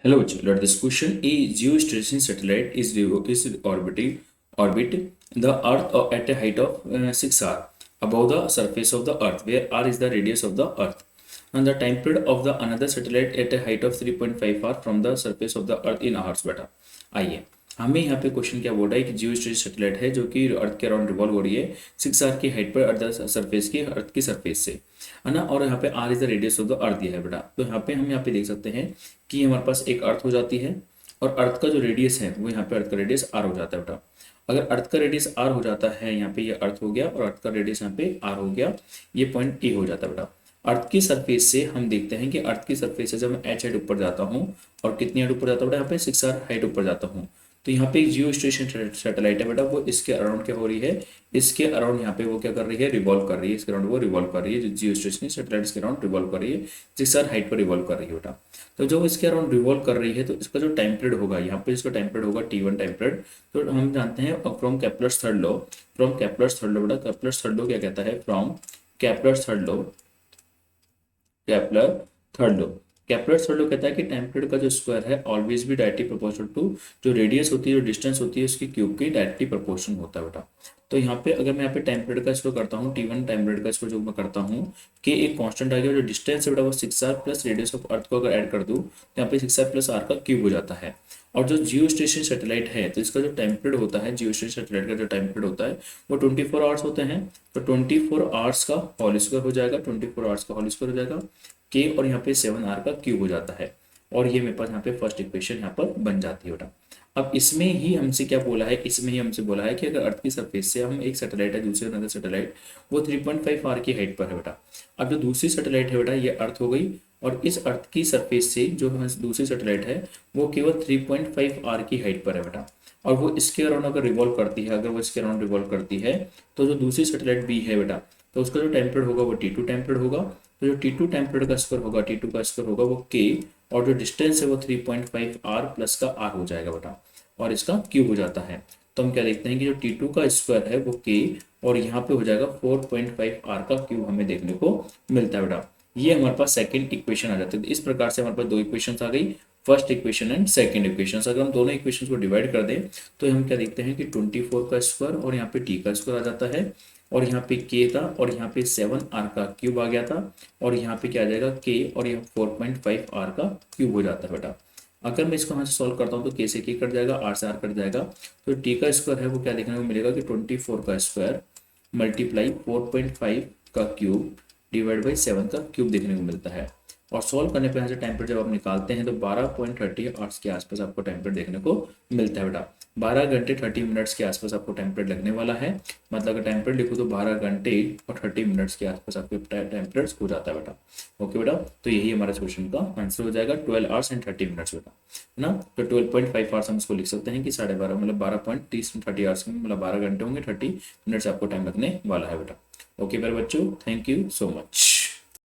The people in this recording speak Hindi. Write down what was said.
Hello, let this question. A geostationary satellite is orbit the Earth at a height of 6 r above the surface of the Earth, where r is the radius of the Earth, and the time period of the another satellite at a height of 3.5 r from the surface of the Earth in hours. बेटा आइए हमें यहाँ पे क्वेश्चन क्या बोल रहा है कि जियोस्टेशनरी सैटेलाइट है जो कि अर्थ के अराउंड रिवॉल्व हो रही है 6 r की हाइट पर अर्थ की सरफेस से, है ना। और यहाँ पे R is the radius of the earth दिया है बेटा। तो यहाँ पे हम यहाँ पे देख सकते हैं कि हमारे पास एक अर्थ हो जाती है और अर्थ का जो रेडियस है वो यहाँ पे अर्थ का रेडियस आर हो जाता है बेटा। अगर अर्थ का रेडियस आर हो जाता है, यहाँ पे ये अर्थ हो गया और अर्थ का रेडियस यहाँ पे आर हो गया, ये पॉइंट ए हो जाता है बेटा। अर्थ की सरफेस से हम देखते हैं कि अर्थ की सरफेस से जब मैं एच हाइट ऊपर जाता हूँ और कितनी हाइट ऊपर जाता हूँ बेटा, यहाँ पे 6 r हाइट ऊपर जाता हूँ, तो यहाँ पे एक जियो स्टेशन सैटेलाइट है बेटा, वो इसके अराउंड क्या हो रही है, इसके अराउंड यहाँ पे वो क्या कर रही है, रिवॉल्व कर रही है, इसके अराउंड वो रिवॉल्व कर रही है। जो जियो स्टेशनरी सैटेलाइट इसके अराउंड रिवॉल्व कर रही है, 6 r हाइट पर रिवॉल्व कर रही है बेटा। तो जो इसके अराउंड रिवॉल्व कर रही है तो इसका जो टाइम पीरियड होगा, यहाँ पे इसका टाइम पीरियड होगा T1 टाइम पीरियड। तो हम जानते हैं फ्रॉम केपलर्स थर्ड लॉ, बेटा केपलर्स थर्ड लॉ क्या कहता है, from Kepler's third law, Kepler third law Kepler third law कहता है कि टाइम पीरियड का जो स्क्वायर है ऑलवेज भी डायरेक्टली प्रोपोर्शनल टू जो रेडियस होती है, जो डिस्टेंस होती है उसकी क्यूब की डायरेक्टली प्रोपोर्शन होता है बेटा। तो यहाँ पे अगर मैं यहाँ पे टाइम पीरियड का इसको करता हूँ T1 टाइम पीरियड का इसको जो मैं करता हूँ कि एक कांस्टेंट आ गया, जो डिस्टेंस है बेटा वो 6 r plus radius of earth को अगर ऐड कर दूँ तो यहाँ पे 6 r प्लस r का क्यूब हो जाता है। और जो जियो स्टेशन सैटेलाइट है तो इसका जो टाइम पीरियड होता है, जियो स्टेशन सैटेलाइट का जो टाइम पीरियड होता है वो 24 आवर्स होते हैं। तो 24 आवर्स का होल स्क्वायर हो जाएगा, 24 आवर्स का होल स्क्वायर हो जाएगा के, और यहाँ पे 7 r का क्यूब हो जाता है। और ये मेरे पास यहाँ पे फर्स्ट इक्वेशन यहाँ पर बन जाती है बेटा। अब इसमें ही हमसे क्या बोला है, इसमें ही हमसे बोला है कि अगर अर्थ की सरफेस से हम एक सैटेलाइट है, दूसरे अनदर सैटेलाइट वो 3.5 r की हाइट पर है बेटा। अब जो दूसरी सैटेलाइट है बेटा ये अर्थ हो गई, और इस अर्थ की सरफेस से जो दूसरी सैटेलाइट है वो केवल 3.5 r की हाइट पर है बेटा। और वो इसके अराउंड अगर रिवॉल्व करती है, अगर वो इसके अराउंड रिवॉल्व करती है तो जो दूसरी सैटेलाइट बी है बेटा, तो उसका जो टाइम पीरियड होगा वो T2 टाइम पीरियड होगा। तो जो T2 टाइम पीरियड का स्क्वायर होगा, T2 का स्क्वायर होगा वो K, और जो डिस्टेंस है वो 3.5 r प्लस का r हो जाएगा बेटा, और इसका क्यूब हो जाता है। तो हम क्या देखते हैं कि जो T2 का स्क्वायर है वो K, और यहाँ पे हो जाएगा 4.5 r का क्यूब हमें देखने को मिलता है बेटा। ये हमारे पास सेकंड इक्वेशन आ जाती है। तो इस प्रकार से हमारे पास दो इक्वेशन आ गई, first equation and second equation. अगर हम दोनों इक्वेशन को डिवाइड कर दें तो हम क्या देखते हैं कि 24 का स्क्वायर और यहाँ पे t का स्क्वायर आ जाता है, और यहाँ पे k था, और यहाँ पे 7r का क्यूब आ गया था, और यहाँ पे क्या आ जाएगा k, और यहाँ 4.5 r का क्यूब हो जाता है बेटा। अगर मैं इसको यहाँ से सॉल्व करता हूँ तो k से k कट जाएगा, r से r कट जाएगा, तो t का स्क्वायर है वो क्या देखने को मिलेगा कि 24 का स्क्वायर मल्टीप्लाई 4.5 का क्यूब डिवाइड बाई 7 का क्यूब देखने को मिलता है। और सॉल्व करने पे यहाँ से टाइम पीरियड जब आप निकालते हैं तो 12.30 आवर्स के आसपास आपको टाइम पीरियड देखने को मिलता है बेटा। 12 घंटे 30 मिनट्स के आसपास आपको टाइम पीरियड लगने वाला है। मतलब अगर टाइम पीरियड लिखो तो 12 घंटे और 30 मिनट्स के आसपास आपके टाइम पीरियड हो जाता है बेटा। ओके बेटा, तो यही हमारा क्वेश्चन का आंसर हो जाएगा 12 आवर्स एंड 30 मिनट्स बेटा, है ना। तो 12.5 आवर्स हम इसको लिख सकते हैं कि 12.5 मतलब 12.30 आवर्स में मतलब 12 घंटे होंगे, 30 मिनट्स आपको टाइम लगने वाला है बेटा। ओके मेरे बच्चों, थैंक यू सो मच।